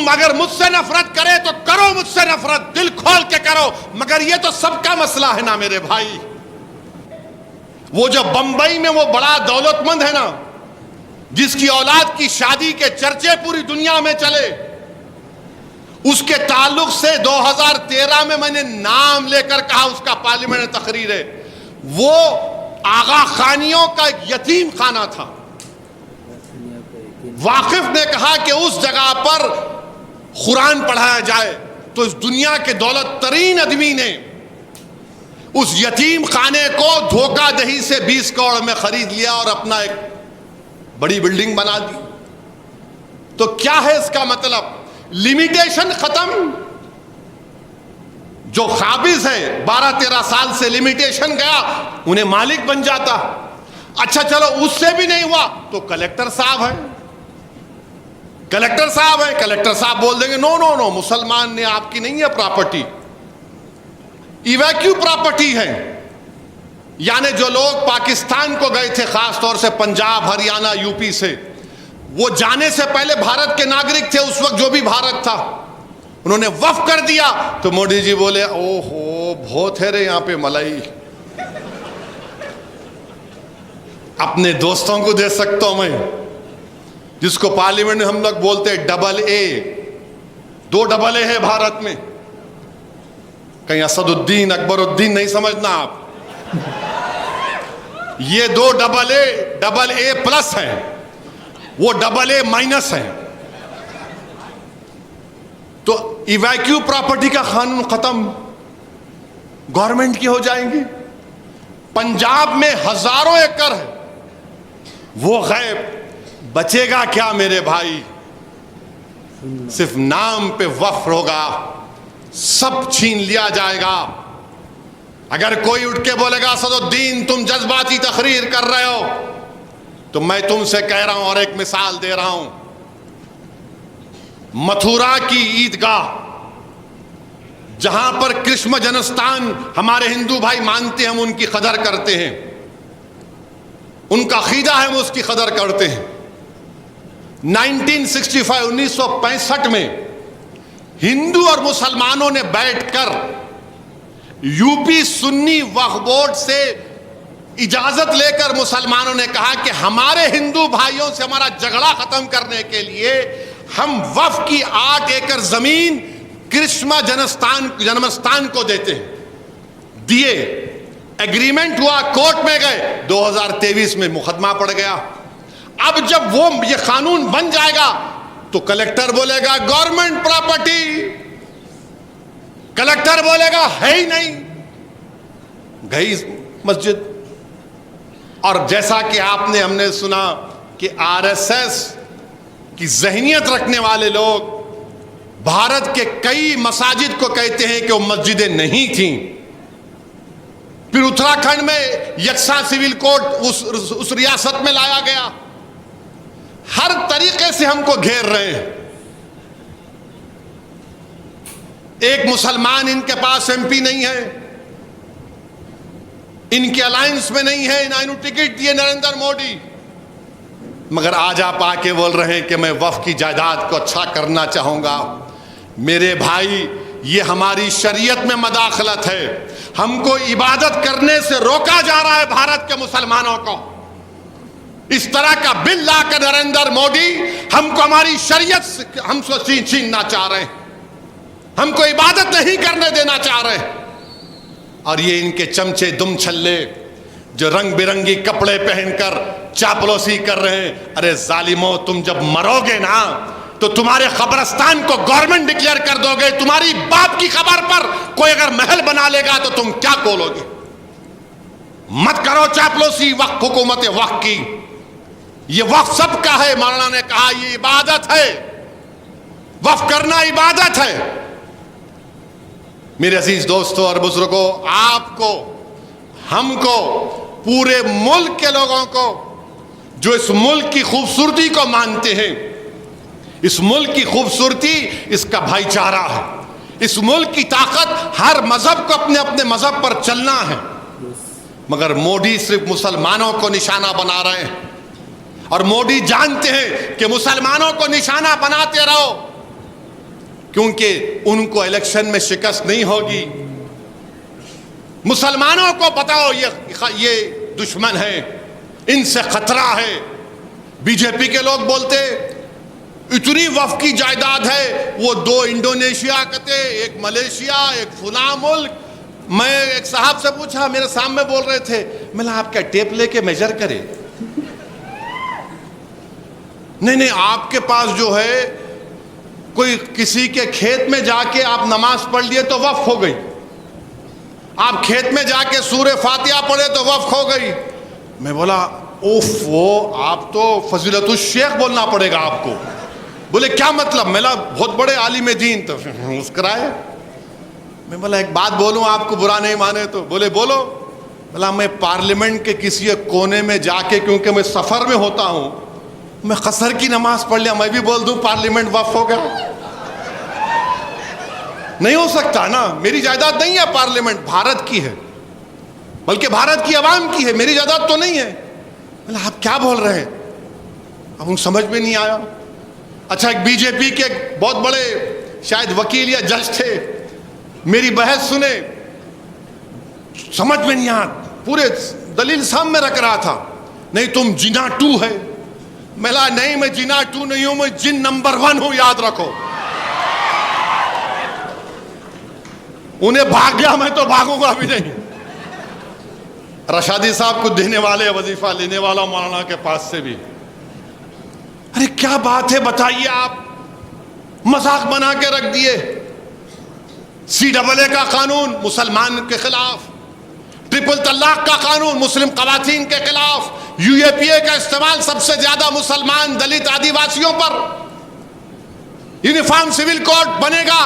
تم اگر مجھ سے نفرت کرے تو کرو مجھ سے نفرت، دل کھول کے کرو، مگر یہ تو سب کا مسئلہ ہے نا میرے بھائی۔ وہ جو بمبئی میں وہ بڑا دولت مند ہے نا، جس کی اولاد کی شادی کے چرچے پوری دنیا میں چلے، اس کے تعلق سے 2013 میں نے نام لے کر کہا، اس کا پارلیمنٹ میں تقریر ہے، وہ آغا خانیوں کا ایک یتیم خانہ تھا۔ واقف نے کہا کہ اس جگہ پر قرآن پڑھایا جائے تو اس دنیا کے دولت ترین آدمی نے اس یتیم خانے کو دھوکہ دہی سے 20 کروڑ میں خرید لیا اور اپنا ایک بڑی بلڈنگ بنا دی۔ تو کیا ہے اس کا مطلب؟ لمیٹیشن ختم۔ جو قابض ہے 12-13 سال سے لمیٹیشن گیا، انہیں مالک بن جاتا۔ اچھا چلو اس سے بھی نہیں ہوا تو کلیکٹر صاحب ہیں، کلیکٹر صاحب ہیں، کلیکٹر صاحب بول دیں گے نو نو نو، مسلمان نے آپ کی نہیں ہے پراپرٹی، ایویکیو پراپرٹی ہے۔ یعنی جو لوگ پاکستان کو گئے تھے، خاص طور سے پنجاب، ہریانہ، یو پی سے، وہ جانے سے پہلے بھارت کے ناگرک تھے، اس وقت جو بھی بھارت تھا، انہوں نے وقف کر دیا تو مودی جی بولے او ہو بہت ہے رے یہاں پہ ملائی، اپنے دوستوں کو دے سکتا ہوں میں، جس کو پارلیمنٹ میں ہم لوگ بولتے ہیں ڈبل اے، 2 ڈبل اے ہے بھارت میں، کہیں اسد الدین اکبر الدین نہیں سمجھنا آپ، یہ 2 ڈبل اے پلس ہیں، وہ ڈبل اے مائنس ہیں۔ تو ایویکیو پراپرٹی کا قانون ختم، گورنمنٹ کی ہو جائیں گی۔ پنجاب میں ہزاروں ایکڑ ہے، وہ غیب، بچے گا کیا میرے بھائی؟ صرف نام پہ وقف ہوگا، سب چھین لیا جائے گا۔ اگر کوئی اٹھ کے بولے گا اسد الدین تم جذباتی تقریر کر رہے ہو، تو میں تم سے کہہ رہا ہوں اور ایک مثال دے رہا ہوں، متھورا کی عیدگاہ جہاں پر کرشم جنستان ہمارے ہندو بھائی مانتے ہیں، ہم ان کی قدر کرتے ہیں، ان کا عقیدہ ہے، ہم اس کی قدر کرتے ہیں۔ 1965 میں ہندو اور مسلمانوں نے بیٹھ کر یو پی سنی وقف بورڈ سے اجازت لے کر مسلمانوں نے کہا کہ ہمارے ہندو بھائیوں سے ہمارا جھگڑا ختم کرنے کے لیے ہم وقف کی 8 ایکڑ زمین کرشما جنمستان کو دیتے ہیں۔ دیے، ایگریمنٹ ہوا، کورٹ میں گئے، 2023 میں مقدمہ پڑ گیا۔ اب جب وہ یہ قانون بن جائے گا تو کلیکٹر بولے گا گورنمنٹ پراپرٹی، کلیکٹر بولے گا ہے ہی نہیں، گئی مسجد۔ اور جیسا کہ ہم نے سنا کہ RSS کی ذہنیت رکھنے والے لوگ بھارت کے کئی مساجد کو کہتے ہیں کہ وہ مسجدیں نہیں تھیں۔ پھر اتراکھنڈ میں یکساں سول کوڈ اس ریاست میں لایا گیا۔ ہر طریقے سے ہم کو گھیر رہے ہیں۔ ایک مسلمان ان کے پاس MP نہیں ہے، ان کے الائنس میں نہیں ہے، نہ انہوں ٹکٹ دیے نریندر مودی، مگر آج آپ آ کے بول رہے ہیں کہ میں وقف کی جائیداد کو اچھا کرنا چاہوں گا۔ میرے بھائی، یہ ہماری شریعت میں مداخلت ہے۔ ہم کو عبادت کرنے سے روکا جا رہا ہے بھارت کے مسلمانوں کو۔ اس طرح کا بل لا کر نریندر مودی ہم کو ہماری شریعت سے ہم سے چھیننا چاہ رہے ہیں، ہم کو عبادت نہیں کرنے دینا چاہ رہے ہیں۔ اور یہ ان کے چمچے دم چھلے جو رنگ برنگی کپڑے پہن کر چاپلوسی کر رہے ہیں، ارے ظالمو، تم جب مرو گے نا تو تمہارے قبرستان کو گورنمنٹ ڈکلیئر کر دو گے۔ تمہاری باپ کی قبر پر کوئی اگر محل بنا لے گا تو تم کیا بولو گے؟ مت کرو چاپلوسی وقف، حکومت وقف کی۔ یہ وقف سب کا ہے، مولانا نے کہا یہ عبادت ہے، وقف کرنا عبادت ہے۔ میرے عزیز دوستوں اور بزرگوں، آپ کو، ہم کو، پورے ملک کے لوگوں کو جو اس ملک کی خوبصورتی کو مانتے ہیں، اس ملک کی خوبصورتی اس کا بھائی چارہ ہے، اس ملک کی طاقت ہر مذہب کو اپنے اپنے مذہب پر چلنا ہے، مگر مودی صرف مسلمانوں کو نشانہ بنا رہے ہیں، اور مودی جانتے ہیں کہ مسلمانوں کو نشانہ بناتے رہو کیونکہ ان کو الیکشن میں شکست نہیں ہوگی. مسلمانوں کو بتاؤ یہ دشمن ہے, ان سے خطرہ ہے. بی جے پی کے لوگ بولتے اتنی وقف کی جائیداد ہے, وہ 2 انڈونیشیا کہتے, ایک ملیشیا, ایک فلاں ملک. میں ایک صاحب سے پوچھا, میرے سامنے بول رہے تھے, میں نے آپ کا ٹیپ لے کے میجر کرے. نہیں, آپ کے پاس جو ہے کوئی کسی کے کھیت میں جا کے آپ نماز پڑھ لیے تو وقف ہو گئی, آپ کھیت میں جا کے سورہ فاتحہ پڑھے تو وقف ہو گئی. میں بولا اوف, وہ آپ تو فضیلت الشیخ بولنا پڑے گا آپ کو. بولے کیا مطلب؟ میں بولا بہت بڑے عالم دین. تو مسکرائے. میں بولا ایک بات بولوں, آپ کو برا نہیں مانے تو؟ بولے بولو. بولا میں پارلیمنٹ کے کسی ایک کونے میں جا کے, کیونکہ میں سفر میں ہوتا ہوں, میں قصر کی نماز پڑھ لیا, میں بھی بول دوں پارلیمنٹ وقف ہو گیا؟ نہیں ہو سکتا نا. میری جائیداد نہیں ہے پارلیمنٹ, بھارت کی ہے, بلکہ بھارت کی عوام کی ہے, میری جائیداد تو نہیں ہے. آپ کیا بول رہے ہیں؟ اب ان سمجھ میں نہیں آیا. اچھا, ایک بی جے پی کے بہت بڑے شاید وکیل یا جج تھے, میری بحث سنے, سمجھ میں نہیں آیا, پورے دلیل سامنے رکھ رہا تھا. نہیں تم جنا 2 ہے. میں کہا نہیں, میں جنا 2 نہیں ہوں, میں جن نمبر 1 ہوں, یاد رکھو. انہیں بھاگ گیا, میں تو بھاگوں گا بھی نہیں. رشادی صاحب کو دینے والے, وظیفہ لینے والا مولانا کے پاس سے بھی, ارے کیا بات ہے بتائیے, آپ مذاق بنا کے رکھ دیے. CAA کا قانون مسلمان کے خلاف, ٹرپل طلاق کا قانون مسلم خواتین کے خلاف, UAPA کا استعمال سب سے زیادہ مسلمان, دلت, آدیواسیوں پر. یونیفارم سول کوڈ بنے گا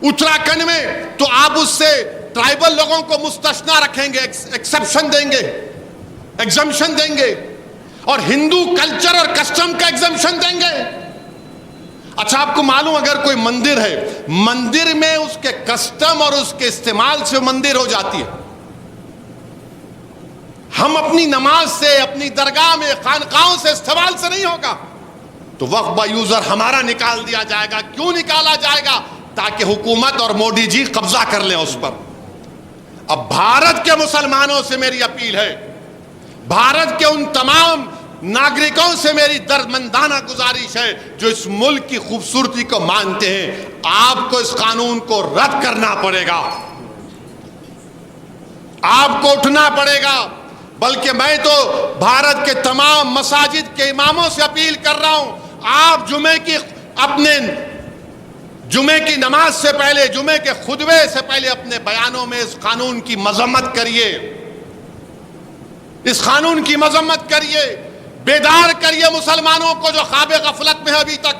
اتراکھنڈ میں, تو آپ اس سے ٹرائبل لوگوں کو مستثنا رکھیں گے, ایکسپشن دیں گے, ایگزمپشن دیں گے, اور ہندو کلچر اور کسٹم کا ایگزمپشن دیں گے. اچھا, آپ کو معلوم اگر کوئی مندر ہے, مندر میں اس کے کسٹم اور اس کے استعمال سے مندر ہو جاتی ہے. ہم اپنی نماز سے, اپنی درگاہ میں, خانقاہوں سے, استعمال سے نہیں ہوگا, تو وقف با یوزر ہمارا نکال دیا جائے گا. کیوں نکالا جائے گا؟ تاکہ حکومت اور مودی جی قبضہ کر لیں اس پر. اب بھارت کے مسلمانوں سے میری اپیل ہے, بھارت کے ان تمام ناگرکوں سے میری دردمندانہ گزارش ہے جو اس ملک کی خوبصورتی کو مانتے ہیں, آپ کو اس قانون کو رد کرنا پڑے گا, آپ کو اٹھنا پڑے گا. بلکہ میں تو بھارت کے تمام مساجد کے اماموں سے اپیل کر رہا ہوں, آپ جمعے کی نماز سے پہلے, جمعے کے خطبے سے پہلے اپنے بیانوں میں اس قانون کی مذمت کریے, اس قانون کی مذمت کریے, بیدار کریے مسلمانوں کو جو خواب غفلت میں ہے ابھی تک.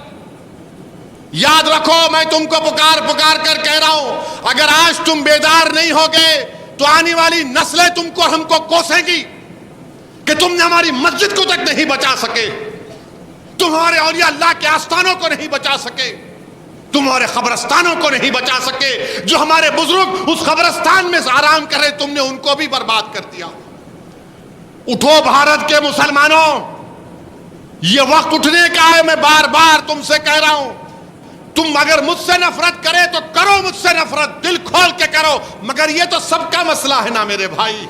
یاد رکھو, میں تم کو پکار کر کہہ رہا ہوں, اگر آج تم بیدار نہیں ہوگے تو آنے والی نسلیں تم کو اور ہم کو کوسیں گی کہ تم نے ہماری مسجد کو تک نہیں بچا سکے, تمہارے اولیاء اللہ کے آستانوں کو نہیں بچا سکے, تمہارے قبرستانوں کو نہیں بچا سکے. جو ہمارے بزرگ اس قبرستان میں آرام کر رہے, تم نے ان کو بھی برباد کر دیا. اٹھو بھارت کے مسلمانوں, یہ وقت اٹھنے کا ہے. میں بار بار تم سے کہہ رہا ہوں, تم اگر مجھ سے نفرت کرے تو کرو مجھ سے نفرت, دل کھول کے کرو, مگر یہ تو سب کا مسئلہ ہے نا میرے بھائی.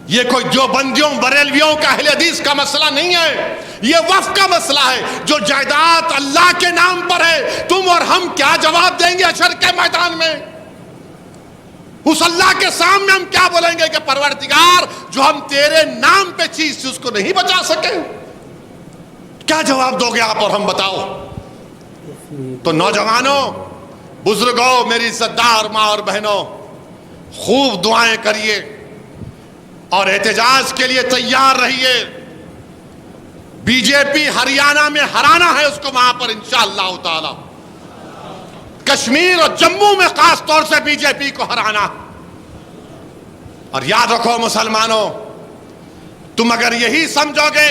یہ کوئی جو بندیوں بریلویوں کا اہل حدیث کا مسئلہ نہیں ہے, یہ وقف کا مسئلہ ہے. جو جائیداد اللہ کے نام پر ہے, تم اور ہم کیا جواب دیں گے حشر کے میدان میں؟ اس اللہ کے سامنے ہم کیا بولیں گے کہ پروردگار, جو ہم تیرے نام پہ چیز تھی اس کو نہیں بچا سکے؟ کیا جواب دو گے آپ اور ہم؟ بتاؤ. تو نوجوانوں, بزرگوں, میری عزتدار ماں اور بہنوں, خوب دعائیں کریے اور احتجاج کے لیے تیار رہیے. بی جے پی ہریانہ میں ہرانا ہے اس کو وہاں پر انشاءاللہ تعالی. کشمیر اور جموں میں خاص طور سے بی جے پی کو ہرانا. اور یاد رکھو مسلمانوں, تم اگر یہی سمجھو گے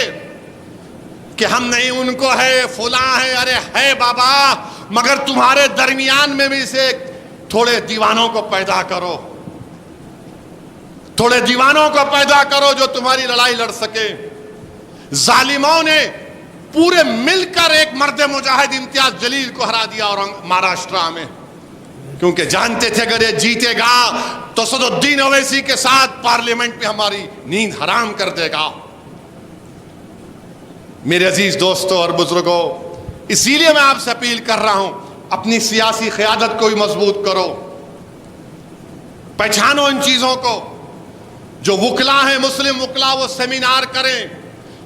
کہ ہم نہیں ان کو ہے, فلاں ہے, ارے ہے بابا, مگر تمہارے درمیان میں بھی سے تھوڑے دیوانوں کو پیدا کرو, تھوڑے دیوانوں کو پیدا کرو جو تمہاری لڑائی لڑ سکے. ظالموں نے پورے مل کر ایک مرد مجاہد امتیاز جلیل کو ہرا دیا اور مہاراشٹرا میں، کیونکہ جانتے تھے اگر یہ جیتے گا تو اسد الدین اویسی کے ساتھ پارلیمنٹ میں ہماری نیند حرام کر دے گا۔ میرے عزیز دوستوں اور بزرگوں، اسی لیے میں آپ سے اپیل کر رہا ہوں، اپنی سیاسی قیادت کو بھی مضبوط کرو، پہچانو ان چیزوں کو۔ جو وکلا ہیں مسلم وکلا وہ سیمینار کریں،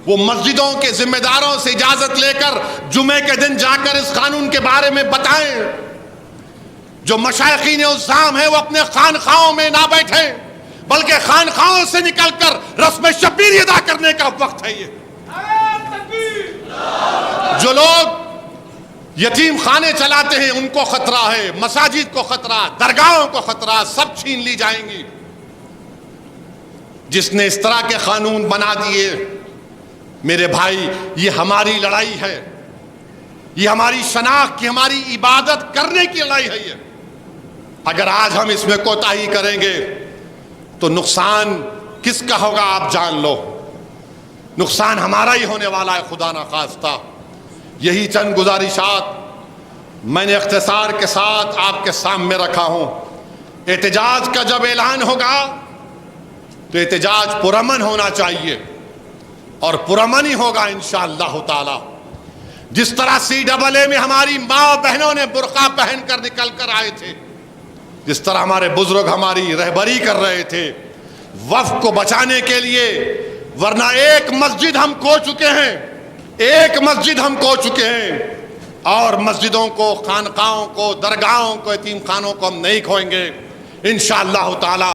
وہ مسجدوں کے ذمہ داروں سے اجازت لے کر جمعے کے دن جا کر اس قانون کے بارے میں بتائیں۔ جو مشائخین عظام ہیں وہ اپنے خانخواہوں میں نہ بیٹھیں، بلکہ خانخواہوں سے نکل کر رسم شبیری ادا کرنے کا وقت ہے۔ یہ جو لوگ یتیم خانے چلاتے ہیں ان کو خطرہ ہے، مساجد کو خطرہ، درگاہوں کو خطرہ، سب چھین لی جائیں گی۔ جس نے اس طرح کے قانون بنا دیے، میرے بھائی، یہ ہماری لڑائی ہے، یہ ہماری شناخت کی، ہماری عبادت کرنے کی لڑائی ہے۔ یہ اگر آج ہم اس میں کوتاہی کریں گے تو نقصان کس کا ہوگا آپ جان لو، نقصان ہمارا ہی ہونے والا ہے خدا نخواستہ۔ یہی چند گزارشات میں نے اختصار کے ساتھ آپ کے سامنے رکھا ہوں۔ احتجاج کا جب اعلان ہوگا تو احتجاج پرامن ہونا چاہیے، اور پرامن ہی ہوگا انشاءاللہ تعالی۔ جس طرح CAA میں ہماری ماں بہنوں نے برقع پہن کر نکل کر آئے تھے، جس طرح ہمارے بزرگ ہماری رہبری کر رہے تھے وفد کو بچانے کے لیے، ورنہ ایک مسجد ہم کھو چکے ہیں، ایک مسجد ہم کھو چکے ہیں، اور مسجدوں کو، خانقاہوں کو، درگاہوں کو، یتیم خانوں کو ہم نہیں کھوئیں گے انشاءاللہ تعالی۔